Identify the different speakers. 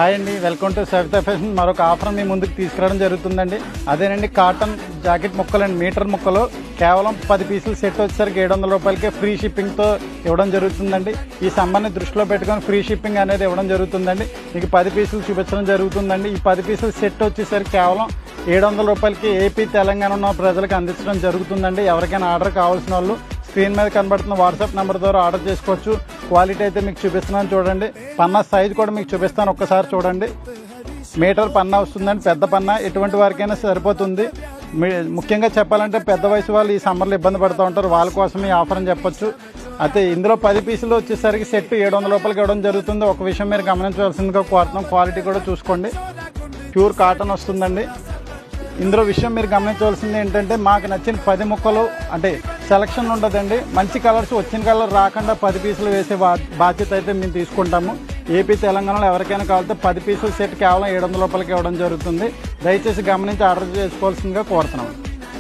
Speaker 1: Hi అండి, welcome to Savitha fashion. మరొక offer మీ ముందుకు తీసుకురావడం జరుగుతుందండి. అదేనండి, కాటన్ జాకెట్ ముక్కలండి. మీటర్ ముక్కలు కేవలం 10 పీసులు సెట్ వచ్చేసరికి 700 రూపాయలకే ఫ్రీ షిప్పింగ్తో ఇవ్వడం జరుగుతుందండి. ఈ సమ్మర్ని దృష్టిలో పెట్టుకొని ఫ్రీ షిప్పింగ్ అనేది ఇవ్వడం జరుగుతుందండి. మీకు 10 పీసులు చూపించడం జరుగుతుందండి. ఈ 10 పీసులు సెట్ వచ్చేసరికి కేవలం 700 రూపాయలకి ఏపీ తెలంగాణ ఉన్న ప్రజలకు అందించడం జరుగుతుందండి. ఎవరికైనా ఆర్డర్ కావాల్సిన వాళ్ళు స్క్రీన్ మీద కనబడుతున్న వాట్సాప్ నెంబర్ ద్వారా ఆర్డర్ చేసుకోవచ్చు. క్వాలిటీ అయితే మీకు చూపిస్తున్నాను చూడండి. పన్నా సైజ్ కూడా మీకు చూపిస్తాను, ఒక్కసారి చూడండి. మీటర్ పన్నా వస్తుందండి, పెద్ద పన్నా. ఎటువంటి వారికైనా సరిపోతుంది. ముఖ్యంగా చెప్పాలంటే పెద్ద వయసు వాళ్ళు ఈ సమ్మర్లో ఇబ్బంది పడుతూ ఉంటారు, వాళ్ళ కోసం ఈ ఆఫర్ అని చెప్పొచ్చు. అయితే ఇందులో 10 పీసులు వచ్చేసరికి సెట్ 700 రూపాయలకి ఇవ్వడం జరుగుతుంది. ఒక విషయం మీరు గమనించవలసిందిగా కోరుతున్నాం, క్వాలిటీ కూడా చూసుకోండి. ప్యూర్ కాటన్ వస్తుందండి. ఇందులో విషయం మీరు గమనించవలసింది ఏంటంటే, మాకు నచ్చిన 10 ముక్కలు అంటే సెలక్షన్ ఉండదండి. మంచి కలర్స్ వచ్చిన కలర్ రాకుండా 10 పీసులు వేసే బాధ్యత అయితే మేము తీసుకుంటాము. ఏపీ తెలంగాణలో ఎవరికైనా కావాలంటే 10 పీసులు సెట్ కేవలం 700 రూపాయలకి ఇవ్వడం జరుగుతుంది. దయచేసి గమనించి ఆర్డర్ చేసుకోవాల్సిందిగా కోరుతున్నాము.